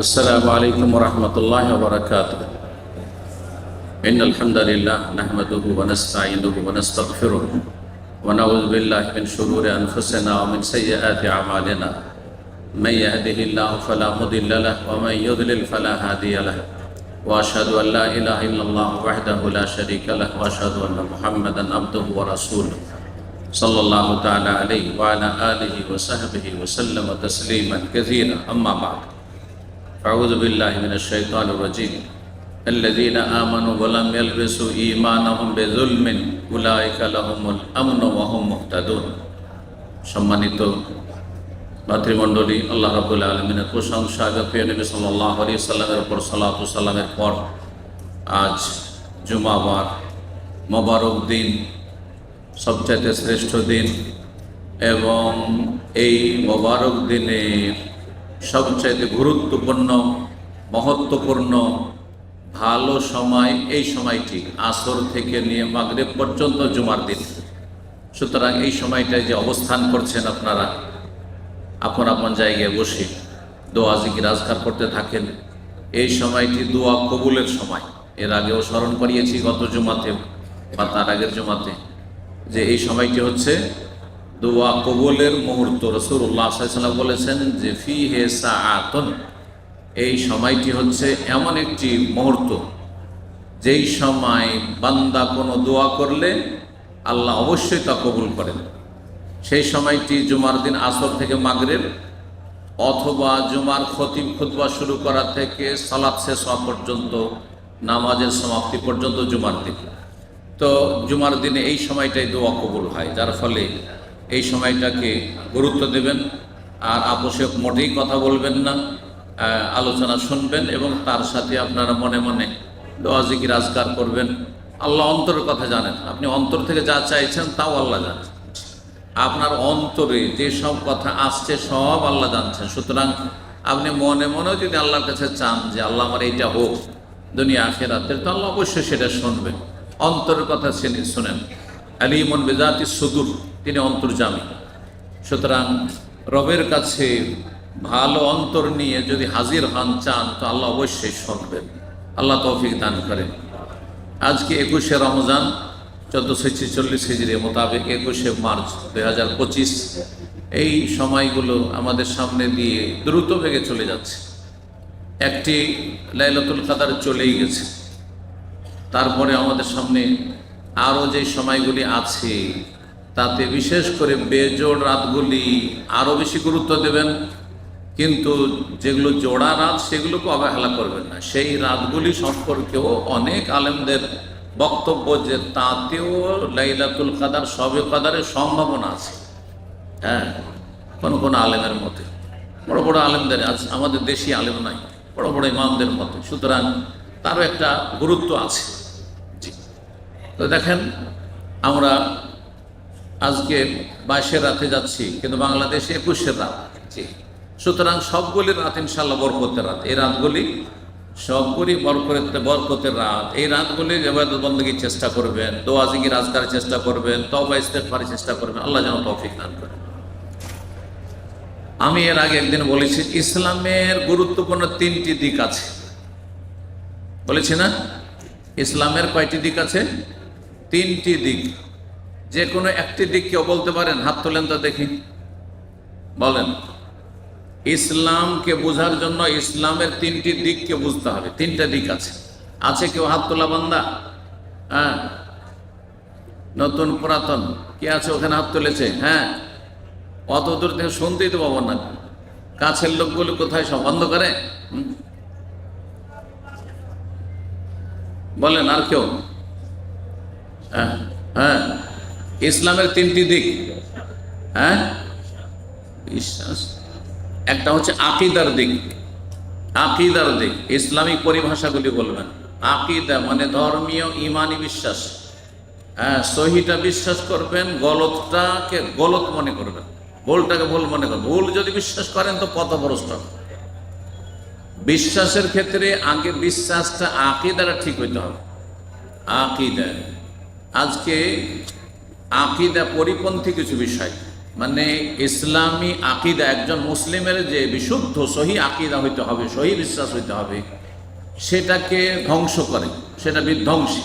السلام عليكم ورحمة الله وبركاته. إن الحمد لله نحمده ونستعينه ونستغفره ونعوذ بالله من شرور أنفسنا ومن سيئات أعمالنا. من يهده الله فلا مضل له ومن يضلل فلا هادي له. وأشهد أن لا إله إلا الله وحده لا شريك له وأشهد أن محمدا عبده ورسوله صلى الله تعالى عليه وعلى آله وصحبه وسلم تسليما كثيرا. أما بعد، أعوذ بالله من الشيطان الرجيم. الذين آمنوا ولم يلبسوا إيمانهم بظلم أولئك لهم الأمن وهم مهتدون. সম্মানিত ভাতৃমণ্ডলী, আল্লাহ রাব্বুল আলামিনের প্রশংসা এবং প্রিয় নবী সাল্লাল্লাহু আলাইহি সাল্লামের উপর সালাতু সালামের পর আজ জুমাবার মোবারক দিন, সবচাইতে শ্রেষ্ঠ দিন, এবং এই মোবারক দিনের সবচাইতে গুরুত্বপূর্ণ, মহত্বপূর্ণ, ভালো সময় এই সময়টি আসর থেকে নিয়ে মাগরিব পর্যন্ত জুমার দিন। সুতরাং এই সময়টায় যে অবস্থান করছেন আপনারা আপন আপন জায়গায় বসে দোয়া জিকির আজকার করতে থাকেন। এই সময়টি দোয়া কবুলের সময়। এর আগেও স্মরণ করিয়েছি গত জুমাতে বা তার আগের জুমাতে যে এই সময়টি হচ্ছে দোয়া কবুলের মুহূর্ত। রাসূলুল্লাহ সাল্লাল্লাহু আলাইহি ওয়াসাল্লাম বলেছেন যে ফিহে সাআতুন, এই সময়টি হচ্ছে এমন একটি মুহূর্ত যেই সময় বান্দা কোনো দোয়া করলে আল্লাহ অবশ্যই তা কবুল করেন। সেই সময়টি জুমার দিন আসর থেকে মাগরিব, অথবা জুমার খতিব খুতবা শুরু করা থেকে সালাত শেষ হওয়া পর্যন্ত, নামাজের সমাপ্তি পর্যন্ত জুমার দিন। তো জুমার দিনে এই সময়টাই দোয়া কবুল হয়, যার ফলে এই সময়টাকে গুরুত্ব দেবেন। আর আবশ্যক মোটেই কথা বলবেন না, আলোচনা শুনবেন এবং তার সাথে আপনারা মনে মনে দোয়া জিকির আজকার করবেন। আল্লাহ অন্তরের কথা জানেন, আপনি অন্তর থেকে যা চাইছেন তাও আল্লাহ জানেন। আপনার অন্তরে যে সব কথা আসছে সব আল্লাহ জানছেন। সুতরাং আপনি মনে মনেও যদি আল্লাহর কাছে চান যে আল্লাহ আমার এইটা হোক দুনিয়া আখিরাতের, তো আল্লাহ অবশ্যই সেটা শুনবেন। অন্তরের কথা শুনেন। আলিমুন বিযাতি সুদূর, তিনি অন্তর্যামী। সুতরাং রবের কাছে ভালো অন্তর নিয়ে যদি হাজির হন চান, তো আল্লাহ অবশ্যই শুনবেন। আল্লাহ তৌফিক দান করেন। আজকে 21শে রমজান 1446 হিজরি মোতাবেক 21শে মার্চ 2025। এই সময়গুলো আমাদের সামনে দিয়ে দ্রুত বেগে চলে যাচ্ছে। একটি লাইলাতুল কদর চলেই গেছে, তারপরে আমাদের সামনে আরও যে সময়গুলি আছে তাতে বিশেষ করে বেজোড় রাতগুলি আরও বেশি গুরুত্ব দেবেন। কিন্তু যেগুলো জোড়া রাত সেগুলোকে অবহেলা করবেন না। সেই রাতগুলি সম্পর্কেও অনেক আলেমদের বক্তব্য যে তাতেও লাইলাতুল কদর, শবে কদরের সম্ভাবনা আছে। হ্যাঁ, কোন আলেমের মতে, বড় বড় আলেমদের, আজ আমাদের দেশি আলেম নাই, বড় বড় ইমামদের মতে। সুতরাং তারও একটা গুরুত্ব আছে। জি, তো দেখেন আমরা আজকে 22-এর রাতে যাচ্ছি, কিন্তু বাংলাদেশে 21-এর রাত। জি, সুতরাং সবগুলি রাত ইনশাআল্লাহ বরকতের রাত। এই রাতগুলি সবগুলি বরকতের রাত। এই রাতগুলি ইবাদত বন্দেগীর চেষ্টা করবেন, দোয়া জিকির আজকারের চেষ্টা করবেন, তওবা ইস্তেগফারের চেষ্টা করবেন। আল্লাহ যেন তৌফিক দান করেন। আমি এর আগে একদিন বলেছি ইসলামের গুরুত্বপূর্ণ 3টি দিক আছে, বলেছি না? ইসলামের কয়টি দিক আছে? 3টি দিক। যে কোনো একটি দিক কেউ বলতে পারেন? হাত তোলেন তো দেখি, বলেন। ইসলামকে বোঝার জন্য ইসলামের 3টি দিককে বুঝতে হবে। 3টা দিক আছে। আছে কেউ? হাত তোলা বান্দা। হ্যাঁ, নতুন পুরাতন কে আছে ওখানে হাত তুলেছে? হ্যাঁ, অত দূর থেকে শুনতেই তো পাবো না। কাছের লোকগুলো কোথায়? সব বন্ধ করে। বলেন আর কেউ? হ্যাঁ হ্যাঁ, ইসলামের 3টি দিক। হ্যাঁ, বিশ্বাস। একটা হচ্ছে আকিদার দিক। আকিদার দিক, ইসলামিক পরিভাষাগুলি বলবেন। আকিদা মানে ধর্মীয় ইমানি বিশ্বাস। হ্যাঁ, সহিটা বিশ্বাস করবেন, গলতটাকে গলত মনে করবেন, ভুলটাকে ভুল মনে করবেন। ভুল যদি বিশ্বাস করেন তো পথভ্রষ্ট। বিশ্বাসের ক্ষেত্রে আগে বিশ্বাসটা, আকিদাটা ঠিক হইতে হবে। আকিদা, আজকে আকিদা পরিপন্থী কিছু বিষয় মানে ইসলামী আকিদা, একজন মুসলিমের যে বিশুদ্ধ সহি আকিদা হইতে হবে, সহি বিশ্বাস হইতে হবে, সেটাকে ধ্বংস করে, সেটা বিধ্বংসী,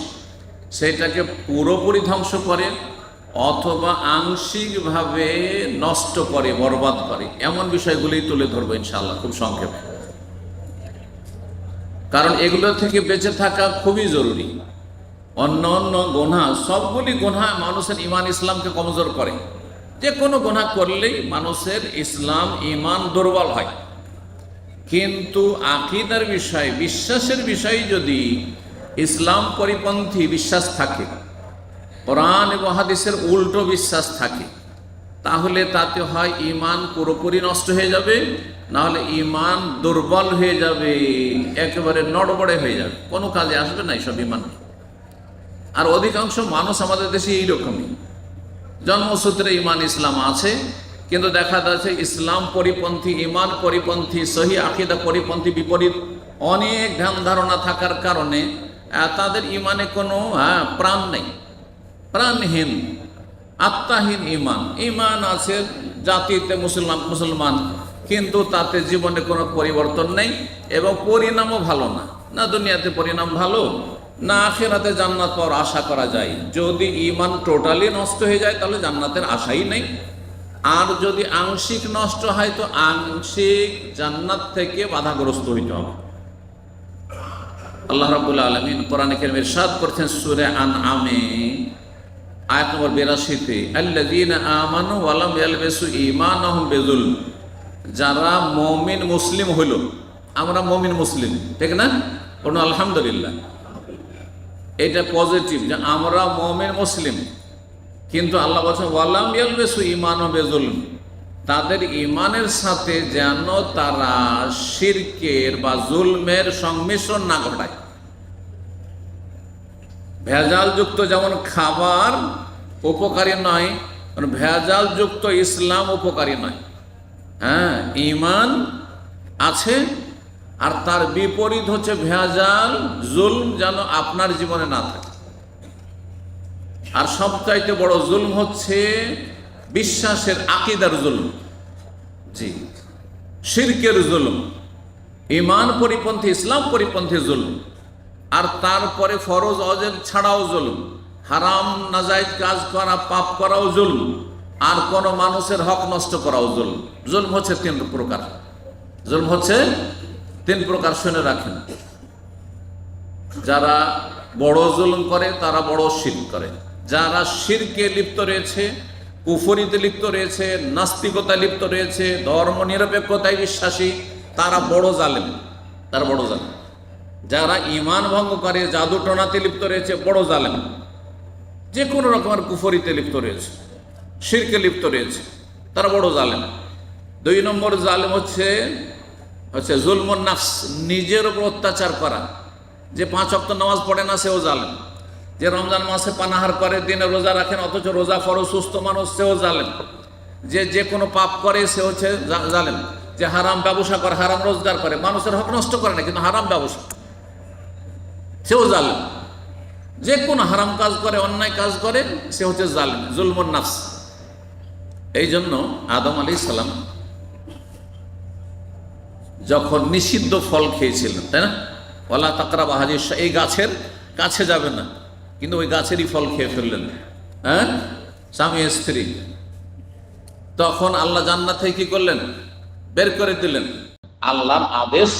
সেটাকে পুরোপুরি ধ্বংস করে অথবা আংশিকভাবে নষ্ট করে, বরবাদ করে, এমন বিষয়গুলি তুলে ধরবো ইনশাআল্লাহ খুব সংক্ষেপে। কারণ এগুলো থেকে বেঁচে থাকা খুবই জরুরি। অন্য অন্য গুনাহ, সবগুলি গুনাহ মানুষের ইমান ইসলামকে কমজোর করে। যে কোনো গুনাহ করলেই মানুষের ইসলাম ইমান দুর্বল হয়। কিন্তু আকীদার বিষয়, বিশ্বাসের বিষয়ে যদি ইসলাম পরিপন্থী বিশ্বাস থাকে, কোরআন এবং হাদিসের উল্টো বিশ্বাস থাকে, তাহলে তাতে হয় ইমান পুরোপুরি নষ্ট হয়ে যাবে, নাহলে ইমান দুর্বল হয়ে যাবে, একেবারে নড়বড়ে হয়ে যাবে, কোনো কাজে আসবে না এইসব ইমান। আর অধিকাংশ মানুষ আমাদের দেশে এইরকমই, জন্মসূত্রে ইমান ইসলাম আছে, কিন্তু দেখা যাচ্ছে ইসলাম পরিপন্থী, ইমান পরিপন্থী, সহি আকীদা পরিপন্থী, বিপরীত অনেক ধ্যান ধারণা থাকার কারণে তাদের ইমানে কোনো প্রাণ নেই, প্রাণহীন, আত্মাহীন ইমান। ইমান আছে জাতিতে মুসলমান, কিন্তু তাতে জীবনে কোনো পরিবর্তন নেই এবং পরিণামও ভালো না, না দুনিয়াতে পরিণাম ভালো, না আখিরাতে জান্নাত পাওয়ার আশা করা যায়। যদি ইমান টোটালি নষ্ট হয়ে যায় তাহলে জান্নাতের আশাই নেই, আর যদি আংশিক নষ্ট হয় তো আংশিক জান্নাত থেকে বাধাগ্রস্ত হইতে হবে। আল্লাহ রাব্বুল আলামিন কোরআনে কারীমে ইরশাদ করছেন সূরা আনআমে আয়াত নম্বর 82-তে, আল্লাযীনা আমানু ওয়া লাম ইয়ালবিসু ঈমানাহুম বিযুলম, যারা মুমিন মুসলিম হইল। আমরা মুমিন মুসলিম, ঠিক না? বলুন আলহামদুলিল্লাহ। এটা পজিটিভ যে আমরা মুমিন মুসলিম, কিন্তু আল্লাহ বলছেন ওয়া লাম ইয়ালবিসু ঈমানাহুম বিযুলম, তাদের ইমানের সাথে যেন তারা শিরকের বা জুলমের সংমিশ্রণ না ঘটায়। ভেজালযুক্ত যেমন খাবার উপকারী নয়, ভেজালযুক্ত ইসলাম উপকারী নয়। হ্যাঁ, ইমান আছে আর তার বিপরীত হচ্ছে ভেজাল, জুলম যেন আপনার জীবনে না থাকে। আর সবচাইতে বড় জুলম হচ্ছে বিশ্বাসের আকীদার জুলম, জি, শিরকের জুলম, ইমান পরিপন্থী, ইসলাম পরিপন্থী জুলম। আর তারপরে ফরজ অজেব ছাড়াও জুলম, হারাম নাজায়েজ কাজ করা, পাপ করাও জুলম, আর কোন মানুষের হক নষ্ট করাও জুলম। জুলম হচ্ছে 3 প্রকার, জুলম হচ্ছে 3 প্রকার, শুনে রাখেন। যারা বড় জুলম করে তারা বড় শিরক করে, যারা শিরকে লিপ্ত রয়েছে, কুফরিতে লিপ্ত রয়েছে, নাস্তিকতায় লিপ্ত রয়েছে, ধর্ম নিরপেক্ষতায় বিশ্বাসী, তারা বড় জালেম, তারা বড় জালেম। যারা ইমান ভঙ্গ করে, জাদু টনাতে লিপ্ত রয়েছে, বড় জালেম। যে কোনো রকমের কুফরিতে লিপ্ত রয়েছে, শিরকে লিপ্ত রয়েছে, তারা বড় জালেম। 2 নম্বর জালেম হচ্ছে জুলমুন নাফস, নিজের উপর অত্যাচার করা। যে 5 ওয়াক্ত নামাজ পড়ে না সেও জালেম, যে রমজান মাসে পানাহার করে, দিনে রোজা রাখেন অথচ রোজা ফরজ, সুস্থ মানুষ, সেও জালেম। যে কোনো পাপ করে সে হচ্ছে জালেম। যে হারাম ব্যবসা করে, হারাম রোজগার করে, মানুষের হক নষ্ট করে না কিন্তু হারাম ব্যবসা, সেও জালেম। যে কোনো হারাম কাজ করে, অন্যায় কাজ করে, সে হচ্ছে জালেম, জুলমুন নাফস। এই জন্য আদম আলাইহিস সালাম যখন নিষিদ্ধ ফল খেয়েছিলেন, তাই না, ওয়ালা তাকরাবু হাযিহিশ, এই গাছের কাছে যাবে না, কিন্তু ওই গাছেরই ফল খেয়ে ফেললেন, হ্যাঁ, স্বামী স্ত্রী। তখন আল্লাহ জান্নাত থেকে কি করলেন? বের করে দিলেন, আল্লাহর আদেশ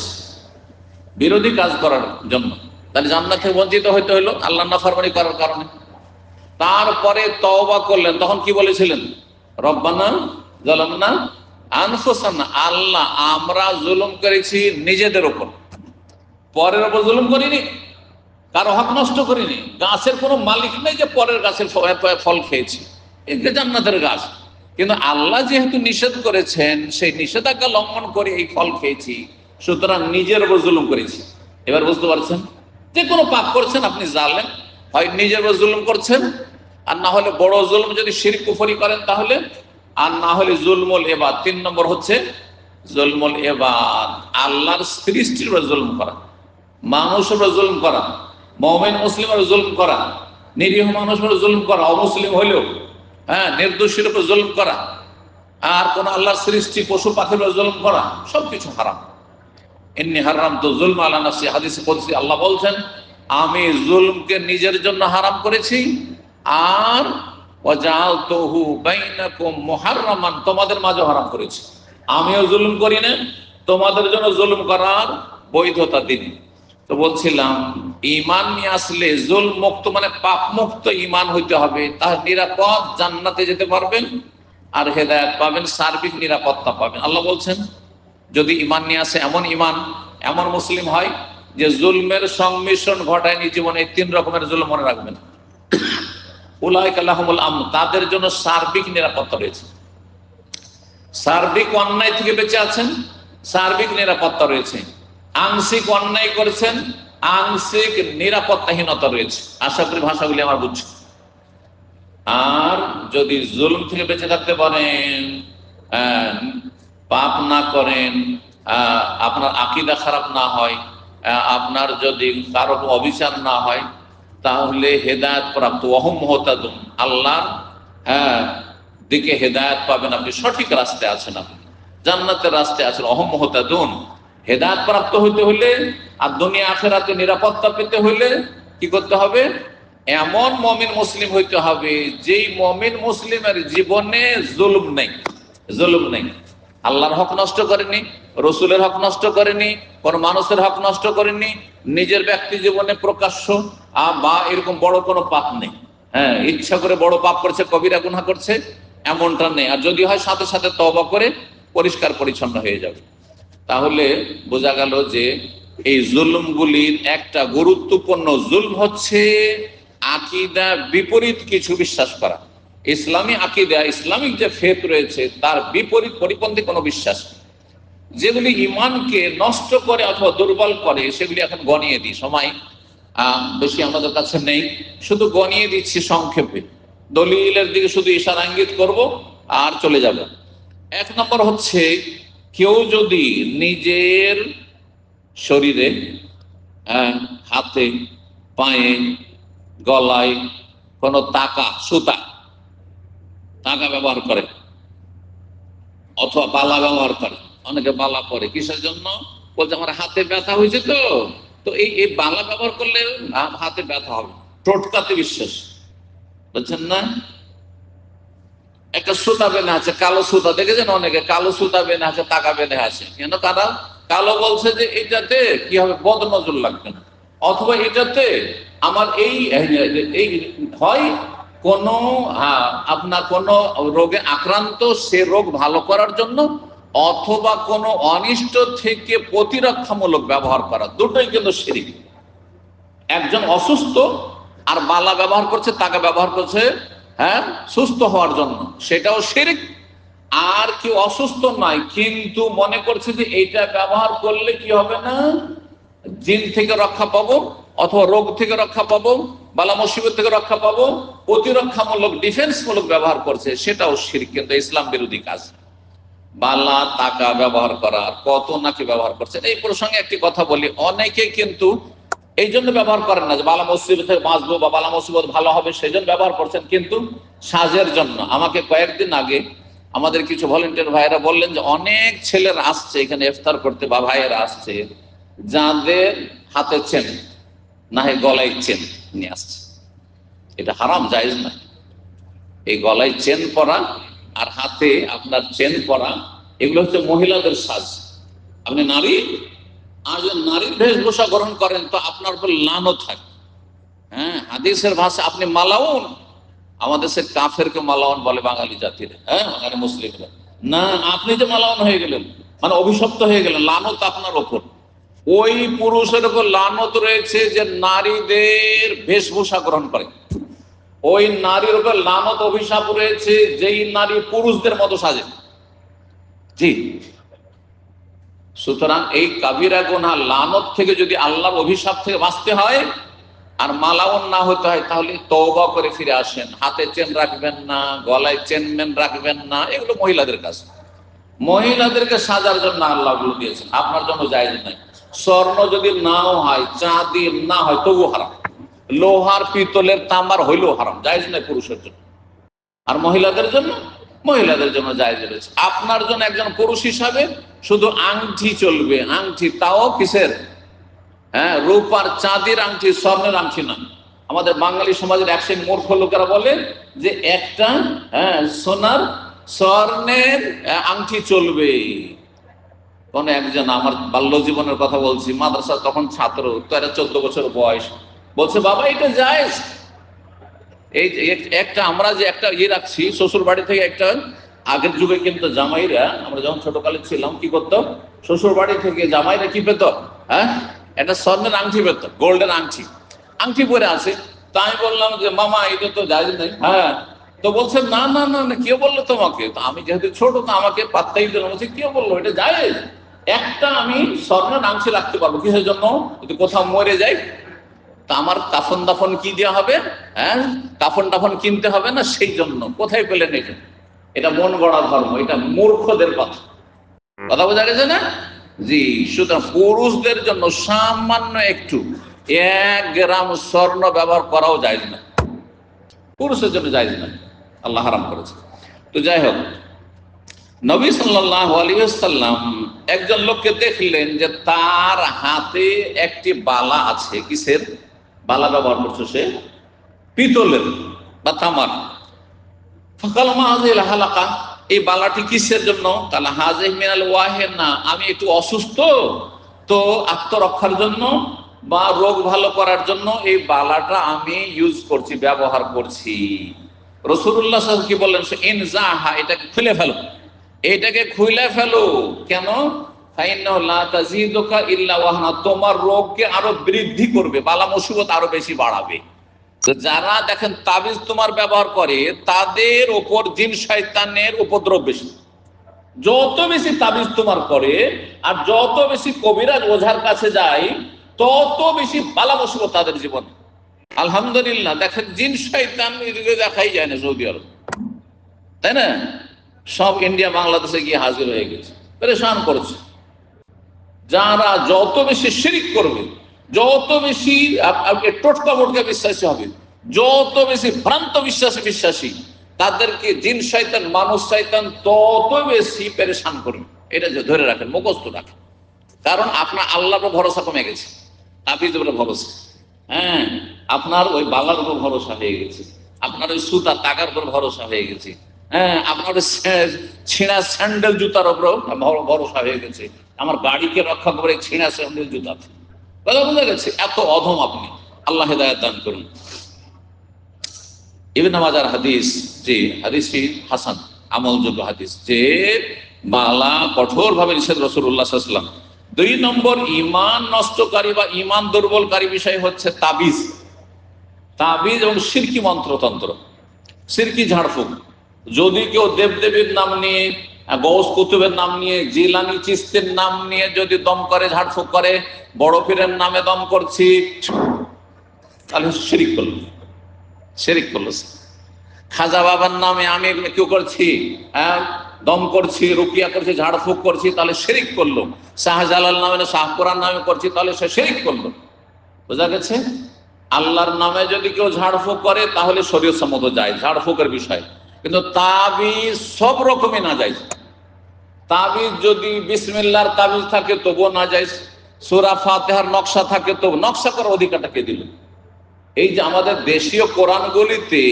বিরোধী কাজ করার জন্য। তাহলে জান্নাত থেকে বঞ্চিত হইতে হইল আল্লাহর নাফরমানি করার কারণে। তারপরে তওবা করলেন, তখন কি বলেছিলেন? রব্বানা যালামনা আনফুসানা, আল্লাহ আমরা জুলুম করেছি নিজেদের উপর, পরের উপর জুলুম করিনি, কারো হক নষ্ট করিনি। গাছের কোনো মালিক নেই যে পরের গাছের ফল খেয়েছি, এটা জান্নাতের গাছ, কিন্তু আল্লাহ যেহেতু নিষেধ করেছেন সেই নিষেধাজ্ঞা লঙ্ঘন করে এই ফল খেয়েছি, সুতরাং নিজের উপর জুলুম করেছি। এবার বুঝতে পারছেন, যে কোনো পাপ করছেন আপনি জালেম, হয় নিজের উপর জুলুম করছেন, আর না হলে বড় জুলুম যদি শিরক কুফরি করেন তাহলে, আর না হলে জুলমুল ইবাদ। 3 নম্বর হচ্ছে জুলমুল ইবাদ, আল্লাহর সৃষ্টির উপর জুলুম করা, মানুষের উপর জুলুম করা, মুমিন মুসলিমের জুলুম করা, নিরীহ মানুষের জুলুম করা, অমুসলিম হইলেও, হ্যাঁ, নির্দোষীর উপর জুলুম করা, আর কোন আল্লাহর সৃষ্টি পশু পাখির জুলুম করা সবকিছু হারাম। ইন্নী হারামতু যুলমা আলা নাফসি, হাদিসে কুদসি আল্লাহ বলছেন আমি জুলমকে নিজের জন্য হারাম করেছি, আর ওয়াজআলতুহু বাইনাকুম মুহাররামান, তোমাদের মাঝে হারাম করেছি। আমিও জুলুম করি না, তোমাদের জন্য জুলুম করার বৈধতা দিন। তো বলছিলাম ঈমান নিয়ে আসলে জুলম মুক্ত মানে পাপ মুক্ত ঈমান হইতে হবে, তার নিরাপদ জান্নাতে যেতে পারবেন আর হেদায়েত পাবেন, সার্বিক নিরাপত্তা পাবেন। আল্লাহ বলছেন যদি ঈমান নিয়ে আসে এমন ঈমান, এমন মুসলিম হয় যে জুলমের সংমিশ্রণ ঘটায়নি জীবনে, এই 3 রকমের জুলম মনে রাখবেন। উলাইকা লাহুমুল আমন, তাদের জন্য সার্বিক নিরাপত্তা রয়েছে। সার্বিক অন্যায় থেকে বেঁচে আছেন, সার্বিক নিরাপত্তা রয়েছে। আংশিক অন্যায় করেছেন, আংশিক নিরাপত্তাহীনতা রয়েছে। আশা করি ভাষাগুলি আমার বুঝছে। আর যদি জুলম থেকে বেঁচে থাকতে পারেন, পাপ না করেন, আপনার আকীদা খারাপ না হয়, আপনার যদি কারো অবিচার না হয়, তাহলে হেদায়েত প্রাপ্ত ওয়াহুম মুহতাদুন, আল্লাহর দিকে হেদায়েত পাবেন, আপনি সঠিক রাস্তায় আছেন, আপনি জান্নাতের রাস্তায় আছেন। ওয়াহুম মুহতাদুন, হেদায়েত প্রাপ্ত হইতে হলে আর দুনিয়া আখিরাতে নিরাপত্তা পেতে হলে কি করতে হবে? এমন মুমিন মুসলিম হইতে হবে যেই মুমিন মুসলিমের জীবনে জুলুম নেই, জুলুম নেই, আল্লাহর হক নষ্ট করেনি, রসুলের হক নষ্ট করেনি, কোন মানুষের হক নষ্ট করেনি, নিজের ব্যক্তি জীবনে প্রকাশ্য বা এরকম বড় কোনো পাপ নেই। হ্যাঁ, ইচ্ছা করে বড় পাপ করছে, কবিরা গুনাহ করছে, এমনটা নেই। আর যদি হয় সাথে সাথে তওবা করে পরিষ্কার পরিচ্ছন্ন হয়ে যাবে। তাহলে বোঝা গেল যে এই জুলুমগুলির একটা গুরুত্বপূর্ণ জুলম হচ্ছে আকীদা বিপরীত কিছু বিশ্বাস করা। ইসলামী আকীদা, ইসলামিক যে ফেথ রয়েছে তার বিপরীত পরিপন্থী কোনো বিশ্বাস, যেগুলি ঈমানকে নষ্ট করে অথবা দুর্বল করে, সেগুলি এখন গণিয়ে দিই। সময় বেশি আমাদের কাছে নেই, শুধু গণিয়ে দিচ্ছি সংক্ষেপে, দলিলের দিকে শুধু ইশারা ইঙ্গিত করব আর চলে যাব। 1 নম্বর হচ্ছে কেউ যদি নিজের শরীরে, হাতে, পায়ে, গলায় কোনো সুতা ব্যবহার করে অথবা বালা ব্যবহার করে, অনেকে বালা পরে কিসের জন্য? বলছে আমার হাতে ব্যথা হয়েছে, তো এই বালা ব্যবহার করলে হাতে ব্যথা হবে, টোটকাতে বিশ্বাস, বুঝছেন না? একটা সুতা বেঁধে আছে, কালো সুতা, দেখেছেন অনেকে কালো সুতা বেঁধে আছে, টাকা বেঁধে আছে। কেন কালো? বলছে যে এটাতে কি হবে, বদনজর লাগবে না, অথবা এটাতে আমার এই হয় কোন আপনার কোন রোগে আক্রান্ত, সে রোগ ভালো করার জন্য, অথবা কোন অনিষ্ট থেকে প্রতিরক্ষামূলক ব্যবহার করা, দুটোই কিন্তু শিরক। একজন অসুস্থ আর বালা ব্যবহার করছে, টাকা ব্যবহার করছে সুস্থ হওয়ার জন্য, সেটাও শিরক। আর কেউ অসুস্থ নয় কিন্তু মনে করছে যে এইটা ব্যবহার করলে কি হবে না, জিন থেকে রক্ষা পাবো, অথবা রোগ থেকে রক্ষা পাবো, বালা মুসিবত থেকে রক্ষা পাবো, প্রতিরক্ষামূলক ডিফেন্সমূলক ব্যবহার করছে, সেটাও শিরক, কিন্তু ইসলাম বিরোধী কাজ। বালা টাকা ব্যবহার করা, কত নাকি ব্যবহার করছে। এই প্রসঙ্গে একটি কথা বলি, অনেকে কিন্তু এই জন্য ব্যবহার করেন না যে বালা মুসিবত থেকে বাঁচবো বা বালা মুসিবত ভালো হবে, সেই জন্য ব্যবহার করছেন, কিন্তু সাজের জন্য। আমাকে কয়েকদিন আগে আমাদের কিছু ভলেন্টিয়ার ভাইয়েরা বললেন যে অনেক ছেলেরা আসছে এখানে ইফতার করতে, বা ভাইয়েরা আসছে যাদের হাতে চেন না হয় গলায় চেন নিয়ে আসছে। এটা হারাম, জায়েজ না। এই গলায় চেন পরা আর হাতে আপনার চেন পরা, এগুলো হচ্ছে মহিলাদের সাজ। আপনি নারী, আর যদি নারীর বেশভূষা গ্রহণ করেন তো আপনার উপর লানত থাকে। হ্যাঁ, হাদিসের ভাষা আপনি মালাউন, আমাদের সে কাফেরকে মালাউন বলে বাঙালি জাতির, বাঙালি মুসলিমরা। না, আপনি যে মালাউন হয়ে গেলেন মানে অভিশপ্ত হয়ে গেলেন, লানত আপনার ওপর। ওই পুরুষের উপর লানত রয়েছে যে নারীদের বেশভূষা গ্রহণ করে, ওই নারীর উপর লানত অভিশাপ রয়েছে যেই নারী পুরুষদের মতো সাজে। জি, সুতরাং এই কাবিরা গুনাহ লানত থেকে যদি আল্লাহর অভিশাপ থেকে বাঁচতে হয় আর মালাউন না হতে হয়, তাহলে তওবা করে ফিরে আসেন। হাতে চেন রাখবেন না, গলায় চেনমেন রাখবেন না, এগুলো মহিলাদের কাজ। মহিলাদেরকে সাজার জন্য আল্লাহ গুলো দিয়েছেন, আপনার জন্য জায়েজ নাই। স্বর্ণ যদি নাও হয়, চাঁদি না হয়, তবু হারাম। লোহার, পিতলের, তামার হইলেও হারাম, জায়েজ নাই পুরুষের জন্য। আর মহিলাদের জন্য মহিলাদের জন্য জায়েজ রয়েছে। আপনার জন্য একজন পুরুষ হিসাবে শুধু আংটি চলবে, আংটি, তাও কিসের? হ্যাঁ, রূপার চাঁদির আংটি, স্বর্ণের আংটি না। আমাদের বাঙালি সমাজের এক শ্রেণীর মূর্খ লোকেরা বলে যে একটা স্বর্ণের আংটি চলবে। কোন একজন, আমার বাল্য জীবনের কথা বলছি, মাদ্রাসা তখন ছাত্র, তো এরা 14 বছর বয়স, বলছে বাবা এটা জায়েজ। এই একটা আমরা যে একটা রাখছি শ্বশুর বাড়ি থেকে, একটা আগের যুগে কিন্তু জামাইরা, আমরা যখন ছোটকালে ছিলাম কি করতো, শ্বশুর বাড়ি থেকে জামাইরা কি পেত? একটা স্বর্ণের আংটি পেত, গোল্ডেন আংটি। আংটি পরে আছে। তাই আমি বললাম যে মামা এটা তো জায়েজ নেই। তো বলছে না না না না, কেউ বললো তোমাকে? তো আমি যেহেতু ছোট, তো আমাকে পাত্তাই দিলাম, বলছে কেউ বললো এটা জায়েজ? একটা আমি স্বর্ণের আংটি রাখতে পারবো, কিসের জন্য? যদি কোথাও মরে যাই, তা আমার কাফন দাফন কি দেওয়া হবে? কাফন দাফন কিনতে হবে না, সেই জন্য। কোথায় পেলেন এটা? এটা মন গড়া ধর্ম, এটা মূর্খদের কথা। কথা বোঝা গেছে না? জি। সুতরাং পুরুষদের জন্য সামান্য একটু 1 গ্রাম স্বর্ণ ব্যবহার করাও জায়েজ না, পুরুষের জন্য জায়েজ না, আল্লাহ হারাম করেছে। তো যাই হোক, নবী সাল্লাল্লাহু আলাইহি ওয়াসাল্লাম একজন লোককে দেখলেন যে তার হাতে একটি বালা আছে। কিসের বালা ব্যবহার করছে সে? পিতলের বা তামার। ফাকাল মা হাযিল হালাকা, এই বালাটি কিসের জন্য? কালা হাযিহি মিনাল ওয়াহিনা, আমি একটু অসুস্থ তো আত্মরক্ষার জন্য বা রোগ ভালো করার জন্য এই বালাটা আমি ইউজ করছি, ব্যবহার করছি। রাসূলুল্লাহ সাল্লাল্লাহু আলাইহি ওয়াসাল্লাম কি বললেন? ইনজাহা, এটাকে খুলে ফেলো, এটাকে খুলে ফেলো। কেন? ফাইন্নাহু লা তাযিদুকা ইল্লা ওয়াহনা, তোমার রোগকে আরো বৃদ্ধি করবে, বালা মুসিবত আরো বেশি বাড়াবে। তো যারা দেখেন তাবিজ তোমার ব্যবহার করে, তাদের ওপর জিন শয়তানের উপদ্রব বেশি। যত বেশি তাবিজ তোমার করে আর যত বেশি কবিরাজ ওঝার কাছে যায়, তত বেশি বালা মুসিবত তাদের জীবনে। আলহামদুলিল্লাহ, দেখেন জিন শয়তান দেখাই যায় না সৌদি আরব, তাই না? সব ইন্ডিয়া বাংলাদেশে গিয়ে হাজির হয়ে গেছে, পরেশান করেছে। যারা যত বেশি শিরিক করবে, যত বেশি টোটকা মোটকা বিশ্বাসী হবে, যত বেশি ভ্রান্ত বিশ্বাসী, তাদেরকে জিন শয়তান, মানুষ শয়তান তত বেশি পরেশান করবে। এটা যে ধরে রাখেন, মুখস্থ রাখেন। কারণ আপনার আল্লাহর উপর ভরসা কমে গেছে, তাবিজের উপরে ভরসা। আপনার ওই বালার উপর ভরসা হয়ে গেছে, আপনার ওই সুতা টাকার উপর ভরসা হয়ে গেছে, আপনার ছিঁড়া স্যান্ডেল জুতার উপর ভরসা হয়ে গেছে। আমার গাড়িকে রক্ষা করে ছিঁড়া স্যান্ডেল জুতা। কথা বোঝা গেছে? এত অধম আপনি, আল্লাহ হেদায়েত দান করুন। ইবনে মাজার হাদিস, যে হাদিসটি হাসান, আমলযোগ্য হাদিস, যে বালা কঠোর ভাবে নিষেধ রাসূলুল্লাহ সাল্লাল্লাহু আলাইহি ওয়াসাল্লাম। 2 নম্বর ঈমান নষ্টকারী বা ঈমান দুর্বলকারী বিষয় হচ্ছে তাবিজ। তাবিজ এবং শিরকি মন্ত্রতন্ত্র, শিরকি ঝাড়ফুঁক। যদি কেউ দেবদেবীর নাম নিয়ে, গৌস কুতুবের নাম নিয়ে, জিলানি চিশতির নাম নিয়ে যদি দম করে, ঝাড়ফুঁক করে, বড় পীরের নামে দম করছি, তাহলে শিরিক করলো, শিরিক করলো। খাজা বাবার নামে আমি কেউ করছি, দম করছি, রুকিয়া করছি, ঝাড়ফুঁক করছি, তাহলে শিরিক করলো। শাহজালাল নামে, শাহপুরার নামে করছি, তাহলে সে শিরিক করলো। বোঝা গেছে? আল্লাহর নামে যদি কেউ ঝাড়ফুঁক করে, তাহলে শরীয়ত সম্মত যায় ঝাড়ফুঁকের বিষয়। কিন্তু তাবিজ সব রকমই না যায়। তাবিজ যদি বিসমিল্লাহর তাবিজ থাকে তবুও না যায়, সূরা ফাতিহার নকশা থাকে তবু, নকশা করার অধিকারটা কে দিল? এই যে আমাদের দেশীয় কোরআনগুলিতে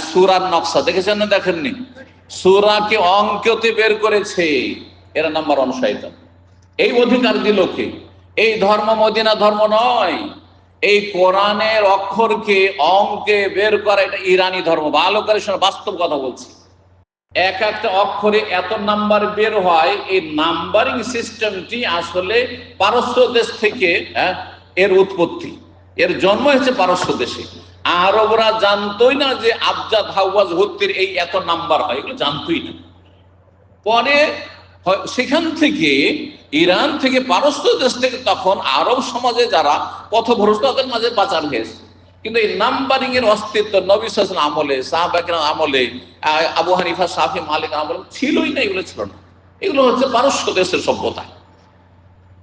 সূরার নকশা দেখেছেন না দেখেননি? সূরাকে অঙ্কতে বের করেছে, এরা নাম্বার 1 শয়তান। এই অধিকার দিল কে? এই ধর্ম মদিনা ধর্ম নয়। এই কোরআনের অক্ষরকে অঙ্কে বের করা এটা ইরানি ধর্ম। ভালো করে শোনো, বাস্তব কথা বলছি। এক একটা অক্ষরে এত নাম্বার বের হয়। এই নাম্বারিং সিস্টেমটি আসলে পারস্য দেশ থেকে এর উৎপত্তি, এর জন্ম হয়েছে পারস্য দেশে। আরবরা জানতোই না যে আবজাদ হাওয়াজ ভর্তির এই এত নাম্বার হয়, এগুলো জানতোই না। পরে সেখান থেকে ইরান থেকে, পারস্য দেশ থেকে তখন আরব সমাজে যারা পথভ্রষ্ট, তাদের মাঝে পাচার হয়েছে। কিন্তু এই নাম্বারিং এর অস্তিত্ব নবী সাল্লাল্লাহু আলাইহি ওয়াসাল্লাম আমলে, সাহাবা কেরাম আমলে, আবু হানিফা, শাফি, মালিক আমলে ছিলই না। এগুলো ছিল না, এগুলো হচ্ছে পারস্য দেশের সভ্যতা।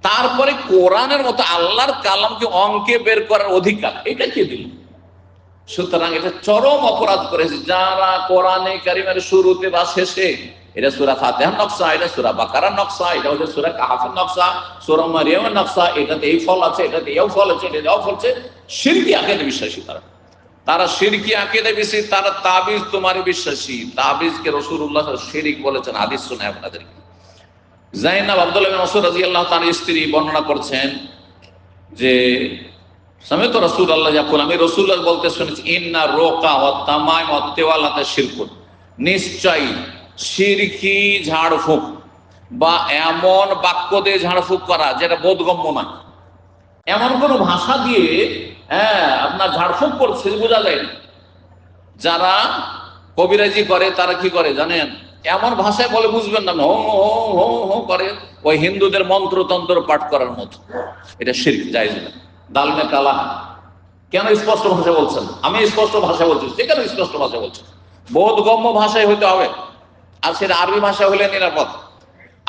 তারপরে কোরআনের মতো আল্লাহর কালামকে অঙ্কে বের করার অধিকার এটা কে দিল? সুতরাং এটা চরম অপরাধ করেছে যারা কোরআনে কারিমের শুরুতে বা শেষে, এটা সূরা ফাতিহার নকশা, এটা সূরা বাকারার নকশা, এটা হচ্ছে সূরা কাহফের নকশা, সূরা মারিয়ামের নকশা, এটাতে এই ফল আছে, এটাতে এই ফল আছে, এটাতে এই ফল আছে, শিরকি আকীদা বিশ্বাসী তারা শিরকি আকীদা বিশ্বাসী, তারা তাবিজ তোমারে বিশ্বাসী। তাবিজকে রাসূলুল্লাহ শিরক বলেছেন, হাদিস শোনায় আপনাদেরকে। যায়েনাব আব্দুল্লাহ বিন মাসউদ রাদিয়াল্লাহু তাআলার স্ত্রী বর্ণনা করছেন যে সমেত রাসূলুল্লাহ ইয়াকুল, আমি রাসূলুল্লাহ বলতে শুনেছি, ইন্না রোকা ওয়া তামাইম ওয়া তেওয়ালাতে শিরকুন, নিশ্চয়ই শিরকি ঝাড়ফুঁক বা এমন বাক্য দিয়ে ঝাড়ফুঁক করা যেটা বোধগম্য না, এমন কোন ভাষা দিয়ে আপনার ঝাড়ফুঁক করছে বোঝা যায় না। যারা কবিরাজি করে তারা কি করে জানেন, এমন ভাষায় বলে বুঝবেন না, হো হো হো হো করে, ওই হিন্দুদের মন্ত্রতন্ত্র পাঠ করার মতো। এটা শিরক, জায়েজ না। দালমে কালা, কেন স্পষ্ট ভাষা বলছেন? আমি স্পষ্ট ভাষা বলছি, সেখানে স্পষ্ট ভাষা বলছেন, বোধগম্য ভাষায় হইতে হবে, আর সেটা আরবি ভাষা হলে নিরাপদ,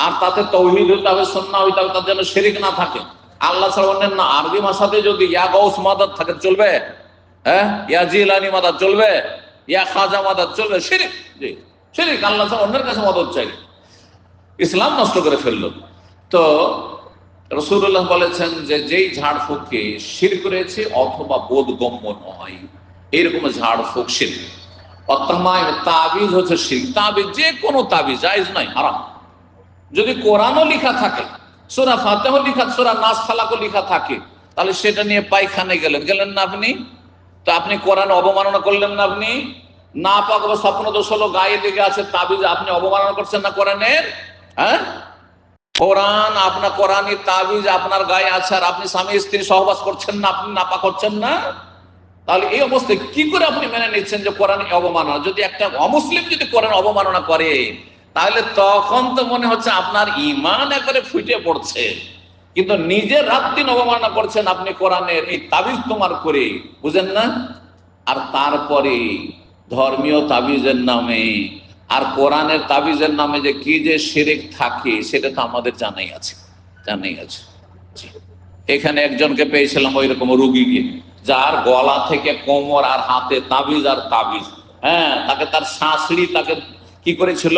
আর তাতে তাওহীদ হইতে হবে, সুন্নাহ হইতে হবে, তার যেন শিরক না থাকে। আল্লাহ ছাড়া অন্যের না। আরবি ভাষাতে যদি ইয়া গাউস মাদাদ থাকে চলবে? ইয়া জিলানি মাদাদ চলবে? ইয়া খাজা মাদাদ চলবে? শিরক, জি শিরক। আল্লাহ ছাড়া অন্যের কাছে মদদ চাই, ইসলাম নষ্ট করে ফেললো। তো রাসূলুল্লাহ বলেছেন যে যেই ঝাড়ফুঁকে শিরক রয়েছে অথবা বোধগম্য নয়, এরকম ঝাড়ফুঁক শিরক। অত্তামাইম, তাবিজ হচ্ছে শিরক। তাবিজ যে কোনো তাবিজ জায়েজ নয়, হারাম। যদি কোরআনও লেখা থাকে, সূরা ফাতিহা লেখা, সূরা নাস ফালাকও লেখা থাকে, তাহলে সেটা নিয়ে পায়খানায় গেলেন না আপনি? তো আপনি কোরআন অবমাননা করলেন না? আপনি না পাক বা স্বপ্ন দোষ হলো, গায়ে লেগে আছে তাবিজ, আপনি অবমাননা করছেন না কোরআনের? কোরআন আপনার, কোরআনী তাবিজ আপনার গায়ে আছে, আর আপনি স্বামী স্ত্রী সহবাস করছেন না, আপনি নাপাক হচ্ছেন না? তাহলে এই অবস্থায় কি করে আপনি মেনে নিচ্ছেন যে কোরআন অবমাননা? যদি একটা অমুসলিম যদি কোরআন অবমাননা করে, তাহলে তখন তো মনে হচ্ছে আপনার ঈমান একবারে ফুটে পড়ছে, কিন্তু নিজের রাত দিন অবমাননা করছেন আপনি কোরআনের এই তাবিজ তোমার করে, বুঝেন না? আর তারপরে ধর্মীয় তাবিজের নামে আর কোরআনের তাবিজের নামে যে কি যে শিরক থাকে সেটা তো আমাদের জানাই আছে। এখানে একজনকে পেয়েছিলাম ওই রকম রোগীকে, যার গলা থেকে কোমর আর হাতে তাবিজ আর তাবিজ, তাকে তার শাশুড়ি তাকে কি করেছিল,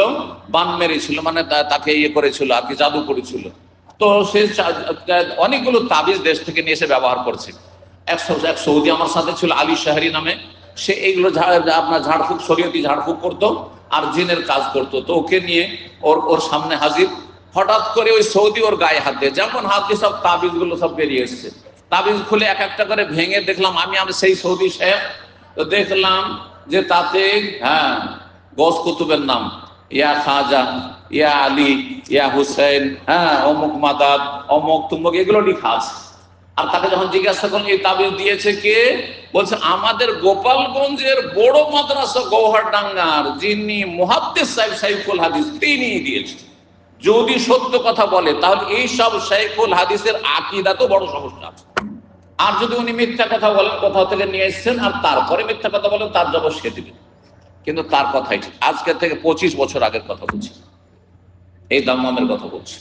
বান মেরেছিল, মানে তাকে ইয়ে করেছিল আর কি, জাদু করেছিল। তো সে অনেকগুলো তাবিজ দেশ থেকে নিয়ে এসে ব্যবহার করছে। এক সৌদি আমার সাথে ছিল, আলী শাহরি নামে, সে এইগুলো আপনার ঝাড়ফুঁক, শরীয়তি ঝাড়ফুঁক করতো আর জিনের কাজ করতো। তো ওকে নিয়ে ওর সামনে হাজির, হঠাৎ করে ওই সৌদি ওর গায়ে হাত দিয়ে, যেমন হাত দিয়ে সব তাবিজ গুলো সব বেরিয়ে এসছে। তাবিজ খুলে এক একটা করে ভেঙে দেখলাম, আমি সেই সৌদি সাহেব, তো দেখলাম যে তাতে গস কুতুবের নাম, ইয়া খাজা, ইয়া আলী, ইয়া হুসেন, অমুক মাদাদ, অমুক তুমুক, এগুলো লেখা আছে। আর তাকে যখন জিজ্ঞাসা করলেন এই তাবিজ দিয়েছে কে, বলছে আমাদের গোপালগঞ্জের বড় মাদ্রাসা গৌহারডাঙ্গার যিনি মুহাদ্দিস সাহেব শাইখুল হাদিস, তিনি দিয়েছে। যদি সত্য কথা বলে তাহলে এই সব শাইখুল হাদিসের আকীদা তো বড় সমস্যা আছে। আর যদি উনি মিথ্যা কথা বলেন, কোথাও থেকে নিয়ে এসেছেন আর তারপরে মিথ্যা কথা বলেন, তার জবাব সে দিবেন। কিন্তু তার কথাই ঠিক, আজকে থেকে 25 বছর আগের কথা বলছি, এই দাম্মামের কথা বলছি।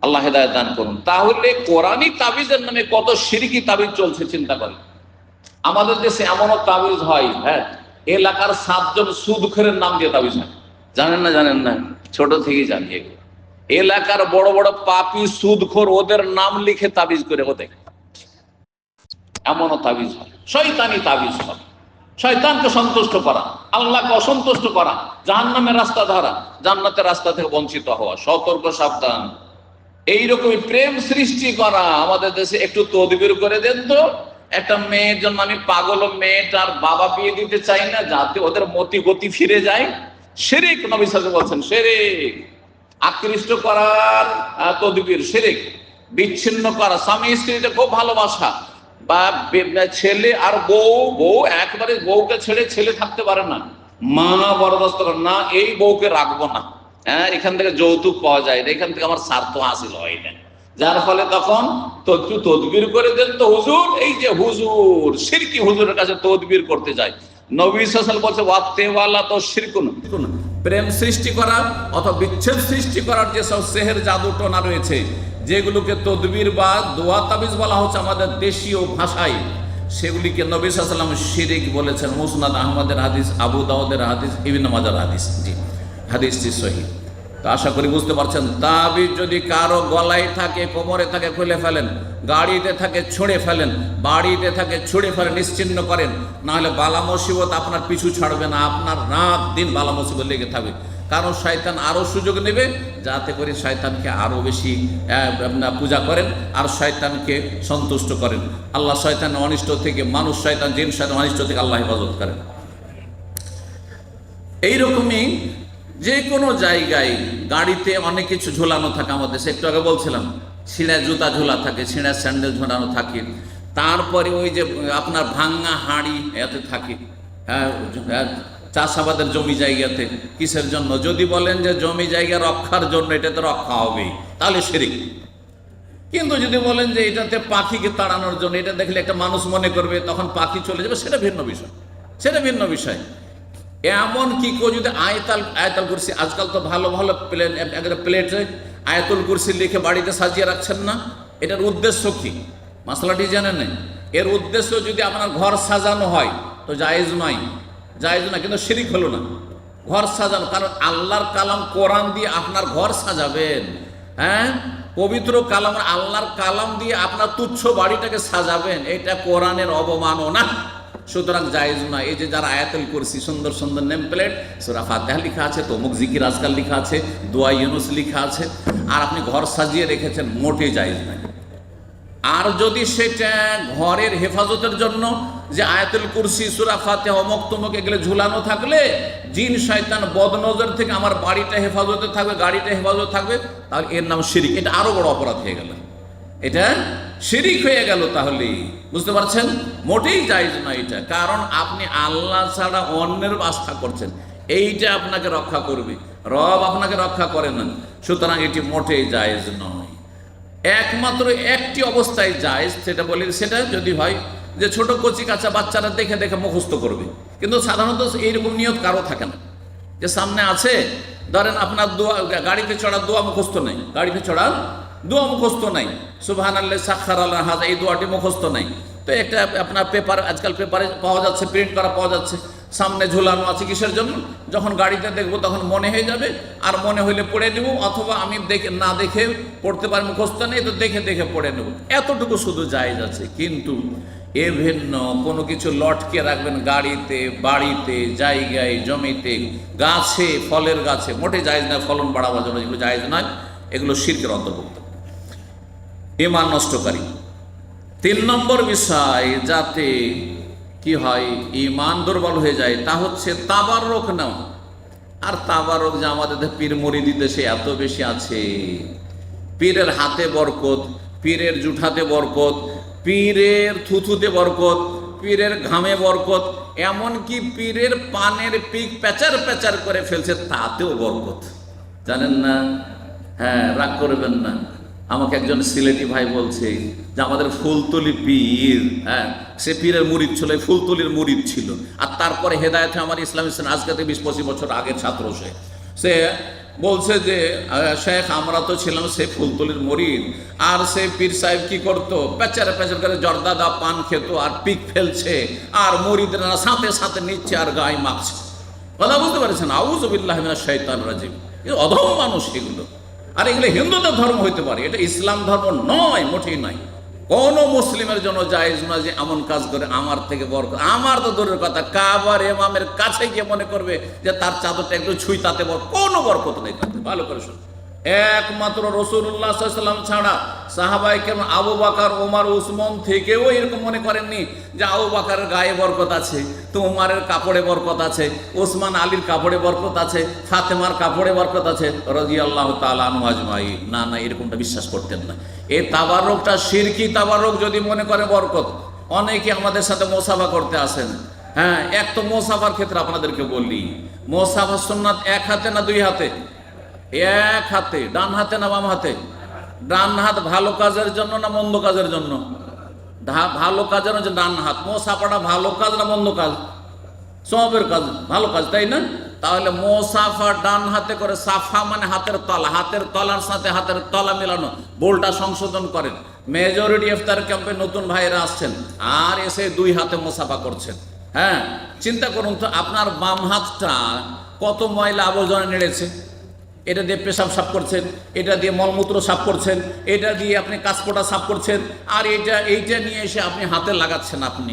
আল্লাহ হেদায়েত দান করুন। তাহলে কোরআনী তাবিজের নামে কত শিরকি তাবিজ চলছে, চিন্তা করেন। আমাদের দেশে এমনও তাবিজ হয়, এলাকার 7 জন সুদখোরের নাম দিয়ে তাবিজ হয়। জানেন না? ছোট থেকেই জানি এগুলো। এলাকার বড় বড় পাপী সুদখোর, ওদের নাম লিখে তাবিজ করে ওদের, এমনও তাবিজ হয়। শয়তানি তাবিজ হয়, শয়তানকে সন্তুষ্ট করা, আল্লাহকে অসন্তুষ্ট করা, জাহান্নামের রাস্তা ধরা, জান্নাতের রাস্তা থেকে বঞ্চিত হওয়া। সতর্ক, সাবধান। এইরকমই প্রেম সৃষ্টি করা আমাদের দেশে। একটু তদবির করে দেন তো, একটা মেয়ের জন্য আমি পাগল, মেয়েটার বাবা বিয়ে দিতে চাই না যাতে ওদের মতি গতি ফিরে যায়। শিরক, নবী সাল্লাল্লাহু আলাইহি ওয়াসাল্লাম বলেছেন শিরক। আকৃষ্ট করার তদবির শিরক। বিচ্ছিন্ন করা, স্বামী স্ত্রীতে খুব ভালোবাসা, বা ছেলে আর বউ একবারে বউকে ছেড়ে ছেলে থাকতে পারে না, মা বরদাস্ত করে না, এই বউকে রাখবো না, এখান থেকে যৌতুক পাওয়া যায়, এখান থেকে আমার স্বার্থ হাসিল হয় না। যার ফলে তখন তো একটু তদবির করে দেন তো হুজুর। এই যে হুজুর, শিরকি হুজুরের কাছে তদবির করতে যায়। নবী সাল্লাল্লাহু আলাইহি ওয়াসাল্লাম বলছে ওয়াত্তেওয়ালা তো শিরকুন, প্রেম সৃষ্টি করা অথবা বিচ্ছেদ সৃষ্টি করার যেসব সেহের জাদু টোনা রয়েছে, যেগুলোকে তদবির বা দোয়া তাবিজ বলা হচ্ছে আমাদের দেশীয় ভাষায়, সেগুলিকে নবী সাল্লাল্লাহু আলাইহি ওয়াসাল্লাম শিরিক বলেছেন। মুসনাদ আহমদের হাদিস, আবু দাউদের হাদিস, ইবনে মাজার হাদিস। জি, হাদিসটি সহিহ। তো আশা করি বুঝতে পারছেন। তাবিজ যদি কারো গলায় থাকে, কোমরে থাকে, খুলে ফেলেন, গাড়িতে থাকে ছুঁড়ে ফেলেন, বাড়িতে থাকে ছুঁড়ে ফেলেন, নিশ্চিহ্ন করেন, না হলে বালা মুসিবত আপনার পিছু ছাড়বে না, আপনার রাত দিন বালা মুসিবত লেগে থাকবে। কারণ শয়তান আরও সুযোগ নেবে, যাতে করে শয়তানকে আরও বেশি পূজা করেন আর শয়তানকে সন্তুষ্ট করেন। আল্লাহ শয়তানের অনিষ্ট থেকে, মানুষ শয়তান জিন শয়তান অনিষ্ট থেকে আল্লাহ হেফাজত করেন। এইরকমই যে কোনো জায়গায় গাড়িতে অনেক কিছু ঝোলানো থাকে আমাদের, সে একটু আগে বলছিলাম, ছিঁড়া জুতা ঝোলা থাকে, ছিঁড়া স্যান্ডেল ঝোলানো থাকে, তারপরে ওই যে আপনার ভাঙা হাঁড়ি এতে থাকে, চাষাবাদের জমি জায়গাতে। কিসের জন্য? যদি বলেন যে জমি জায়গা রক্ষার জন্য, এটা তো রক্ষা হবেই, তাহলে শিরক। কিন্তু যদি বলেন যে এটাতে পাখিকে তাড়ানোর জন্য, এটা দেখলে একটা মানুষ মনে করবে, তখন পাখি চলে যাবে, সেটা ভিন্ন বিষয়, সেটা ভিন্ন বিষয়। এমন কি কেউ যদি আয়াতুল কুরসি, আজকাল তো ভালো ভালো প্লেটে আয়াতুল কুরসি লিখে বাড়িতে সাজিয়ে রাখছেন না, এটার উদ্দেশ্য কি? মাসলাটি জানেন? এর উদ্দেশ্য যদি আপনার ঘর সাজানো হয় তো জায়েজ নয়, জায়েজ না, কিন্তু শিরিক হলো না ঘর সাজানো। কারণ আল্লাহর কালাম কোরআন দিয়ে আপনার ঘর সাজাবেন, হ্যাঁ, পবিত্র কালাম আল্লাহর কালাম দিয়ে আপনার তুচ্ছ বাড়িটাকে সাজাবেন, এটা কোরআনের অবমাননা। সুতরাং জায়েজ না। এই যে যারা আয়াতুল কুরসি সুন্দর সুন্দর নেম প্লেট, সূরা ফাতিহা লেখা আছে, তমুক জিকির আজকাল লেখা আছে, দোয়া ইউনুস লেখা আছে, আর আপনি ঘর সাজিয়ে রেখেছেন, মোটেই জায়েজ নাই। আর যদি সেটা ঘরের হেফাজতের জন্য, যে আয়াতুল কুরসি, সূরা ফাতিহা, অমুক তমুক এগুলো ঝুলানো থাকলে জিন শয়তান বদনজর থেকে আমার বাড়িটা হেফাজতে থাকবে, গাড়িটা হেফাজতে থাকবে, তাহলে এর নাম শিরিক। এটা আরো বড় অপরাধ হয়ে গেল, এটা শিরিক হয়ে গেল। তাহলে বুঝতে পারছেন, মোটেই জায়েজ না এটা। কারণ আপনি আল্লাহ ছাড়া অন্যের আস্থা করছেন, এইটা আপনাকে রক্ষা করবে, রব আপনাকে রক্ষা করে না। সুতরাং এটি মোটেই জায়েজ নয়। একমাত্র একটি অবস্থায় জায়েজ, সেটা বলি, সেটা যদি হয় যে ছোট কচি কাঁচা বাচ্চারা দেখে দেখে মুখস্থ করবে। কিন্তু সাধারণত এইরকম নিয়ত কারো থাকে না, যে সামনে আছে, ধরেন আপনার দোয়া, গাড়িতে চড়ার দোয়া মুখস্থ নেই, গাড়িতে চড়ার দোয়া মুখস্থ নাই, সুবহানাল্লাহ সাখারাল্লাহ হাযা, এই দোয়াটি মুখস্থ নাই। তো একটা আপনার পেপার, আজকাল পেপারে পাওয়া যাচ্ছে, প্রিন্ট করা পাওয়া যাচ্ছে, সামনে ঝুলানো আছে। কিসের জন্য? যখন গাড়িতে দেখবো তখন মনে হয়ে যাবে, আর মনে হইলে পড়ে নেব, অথবা আমি দেখে না দেখে পড়তে পারি, মুখস্থ নেই তো দেখে দেখে পড়ে নেব, এতটুকু শুধু জায়েজ আছে। কিন্তু এ ভিন্ন কোনো কিছু লটকে রাখবেন গাড়িতে, বাড়িতে, জায়গায়, জমিতে, গাছে, ফলের গাছে, মোটে জায়েজ না। ফলন বাড়াবার জন্য এগুলো জায়েজ নয়, এগুলো শিরকের অন্তর্ভুক্ত, ঈমান নষ্টকারী। 3 নম্বর বিষয় যাতে কি হয় ঈমান দুর্বল হয়ে যায়, তা হচ্ছে তাবাররুক নেওয়া। আর তাবাররুক যে আমাদের পীর মুরিদি দেশে এত বেশি আছে, পীরের হাতে বরকত, পীরের জুঠাতে বরকত, পীরের থুথুতে বরকত, পীরের ঘামে বরকত, এমনকি পীরের পানের পিক প্যাচার প্যাচার করে ফেলছে, তাতেও বরকত। জানেন না? হ্যাঁ, রাগ করবেন না। আমাকে একজন সিলেটি ভাই বলছে যে আমাদের ফুলতলি পীর, হ্যাঁ, সে পীরের মুরিদ ছিল, ফুলতলির মুরিদ ছিল, আর তারপরে হেদায়েতে আমার ইসলামী আজকে থেকে 20-25 বছর আগের ছাত্র। সে বলছে যে শেখ, আমরা তো ছিলাম সে ফুলতলির মুরিদ, আর সে পীর সাহেব কি করতো, প্যাচারে প্যাচার করে জর্দাদা পান খেত আর পিক ফেলছে, আর মুরিদরা সাথে সাথে নিচ্ছে আর গায়ে মাখছে। কথা বুঝতে পারছেন? আউযু বিল্লাহি মিনাশ শাইতানির রাজিম। অধম মানুষ এগুলো। আর এগুলো হিন্দুদের ধর্ম হইতে পারে, এটা ইসলাম ধর্ম নয়, মোটেই নয়। কোন মুসলিমের জন্য জায়েজ না যে এমন কাজ করে আমার থেকে বরকত। আমার তো দূরের কথা, কাবার ইমামের কাছে গিয়ে মনে করবে যে তার চাদরটা একটু ছুঁই, তাতে কোনো বরকত নেই তাতে। ভালো করে শুনুন, একমাত্র রাসূলুল্লাহ সাল্লাল্লাহু আলাইহি ওয়াসাল্লাম ছাড়া সাহাবায়ে কেরাম আবু বকর, ওমর, উসমান থেকেও এরকম মনে করেননি যে আবু বকরের গায়ে বরকত আছে, তো ওমরের কাপড়ে বরকত আছে, ওসমান আলীর কাপড়ে বরকত আছে, ফাতেমার কাপড়ে বরকত আছে, রাদিয়াল্লাহু তাআলা আনহু আজমাইন। না না, এরকমটা বিশ্বাস করতেন না। এই তাবাররুকটা শিরকি তাবাররুক যদি মনে করে বরকত। অনেকে আমাদের সাথে মুসাফা করতে আসেন, হ্যাঁ, এক তো মুসাফার ক্ষেত্রে আপনাদেরকে বললি, মুসাফা সুন্নাত এক হাতে না 2 হাতে? এক হাতে। ডান হাতে না বাম হাতে? ডান হাত ভালো কাজের জন্য না মন্দ কাজের জন্য? ভালো কাজের জন্য ডান হাত। মুসাফাটা ভালো কাজ না মন্দ কাজ? সওয়াবের কাজ, ভালো কাজ, তাই না? তাহলে মুসাফা ডান হাতে করে, সাফা মানে হাতের তলা, হাতের তলার সাথে হাতের তলা মেলানো, বোলটা সংশোধন করেন, মেজরিটি ইফতার ক্যাম্পে নতুন ভাইরা আসছেন আর এসে দুই হাতে মুসাফা করছেন। হ্যাঁ, চিন্তা করুন তো, আপনার বাম হাতটা কত ময়লা আবর্জনা নেড়েছে। এটা দিয়ে পেশাব সাফ করছেন, এটা দিয়ে মলমূত্র সাফ করছেন, এটা দিয়ে আপনি কাঁচপোটা সাফ করছেন, আর এইটা নিয়ে এসে আপনি হাতে লাগাচ্ছেন, আপনি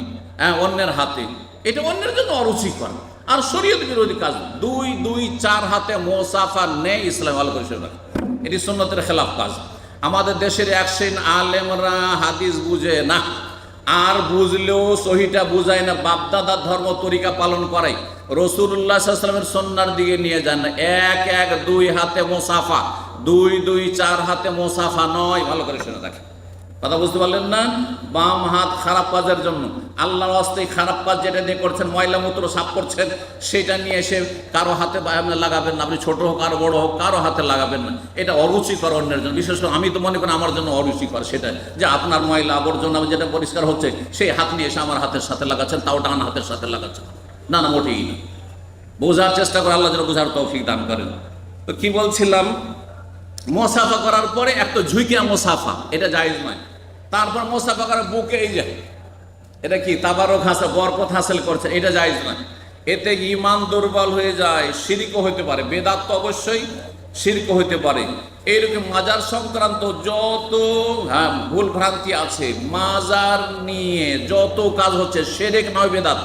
অন্যের হাতে। এটা অন্যের জন্য অরুচিকর আর শরীয়ত বিরোধী কাজ। দুই চার হাতে মুসাফা নেই ইসলাম ভালো করে শুনে, এটি সুন্নতের খেলাফ কাজ। আমাদের দেশের একশিন আলেমরা হাদিস বুঝে না, আর বুঝলেও সহিটা বুঝায় না, বাপদাদার ধর্ম তরিকা পালন করাই, রাসূলুল্লাহ সাল্লাল্লাহু আলাইহি ওয়াসাল্লামের সুন্নাহর দিকে নিয়ে যান না। এক দুই হাতে মুসাফা, দুই চার হাতে মুসাফা নয়। ভালো করে শুনে রাখেন, কথা বুঝতে পারলেন না? বাম হাত খারাপ কাজের জন্য, আল্লাহর হস্তে খারাপ কাজ যেটা দিয়ে করছেন, ময়লা মূত্র সাফ করছেন, সেটা নিয়ে এসে কারো হাতে লাগাবেন না। আপনি ছোট হোক আর বড় হোক, কারো হাতে লাগাবেন না। এটা অরুচিকর অন্যের জন্য। বিশেষ করে আমি তো মনে করি আমার জন্য অরুচিকর সেটা, যে আপনার ময়লা আবর্জনা যেটা পরিষ্কার হচ্ছে সেই হাত নিয়ে এসে আমার হাতের সাথে লাগাচ্ছেন, তাও ডান হাতের সাথে লাগাচ্ছেন। না না, মোটেই না। বোঝার চেষ্টা করে, আল্লাহ যেন বোঝার তৌফিক দান করেন। তো কি বলছিলাম, মুসাফা করার পরে একটা ঝুঁকিয়া মুসাফা, এটা জায়েজ নয়। তারপর মুসাফা করার বুকে এই যায়, এটা কি তাবারক হাসিল, বরকত হাসিল করছে, এটা জায়েজ নয়। এতে ঈমান দুর্বল হয়ে যায়, শিরকও হতে পারে, বেদাত তো অবশ্যই, শিরকও হতে পারে। এইরকম মাজার সংক্রান্ত যত ভুল ভ্রান্তি আছে, মাজার নিয়ে যত কাজ হচ্ছে, শিরক নয় বেদাত,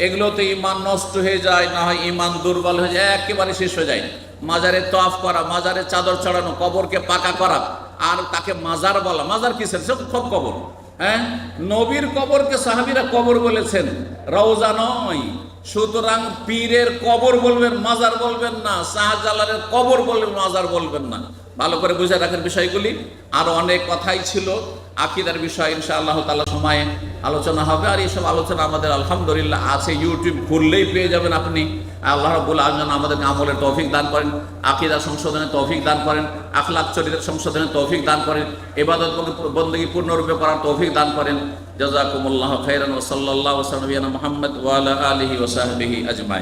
এগুলোতে ঈমান নষ্ট হয়ে যায়, না হয় ঈমান দুর্বল হয়ে যায়, একেবারে শেষ হয়ে যায়। মাজারে তওয়াফ করা, মাজারে চাদর চড়ানো, কবরকে পাকা করা, আর তাকে মাজার বলা, মাজার কিসের? সে তো সব কবর। হ্যাঁ, নবীর কবরকে সাহাবীরা কবর বলেছেন, রওজা নয়। সুতরাং পীরের কবর বলবেন, মাজার বলবেন না। শাহজালালের কবর বলবেন, মাজার বলবেন না। ভালো করে বুঝে রাখেন বিষয়গুলি। আরো অনেক কথাই ছিল আকীদার বিষয়, ইনশাআল্লাহ তাআলা সময়ে আলোচনা হবে। আর এইসব আলোচনা আমাদের আলহামদুলিল্লাহ আছে, ইউটিউব খুললেই পেয়ে যাবেন আপনি। আল্লাহ রাব্বুল আলামিন আমাদেরকে আমলের তৌফিক দান করেন, আকীদা সংশোধনের তৌফিক দান করেন, আখলাক চরিত্র সংশোধনের তৌফিক দান করেন, ইবাদত বন্দেগী পূর্ণরূপে করার তৌফিক দান করেন। জাযাকুমুল্লাহু খাইরান ওয়া সাল্লাল্লাহু আলা নবিয়িনা মুহাম্মদ ওয়া আলা আলিহি ওয়া সাহবিহি আজমাইন।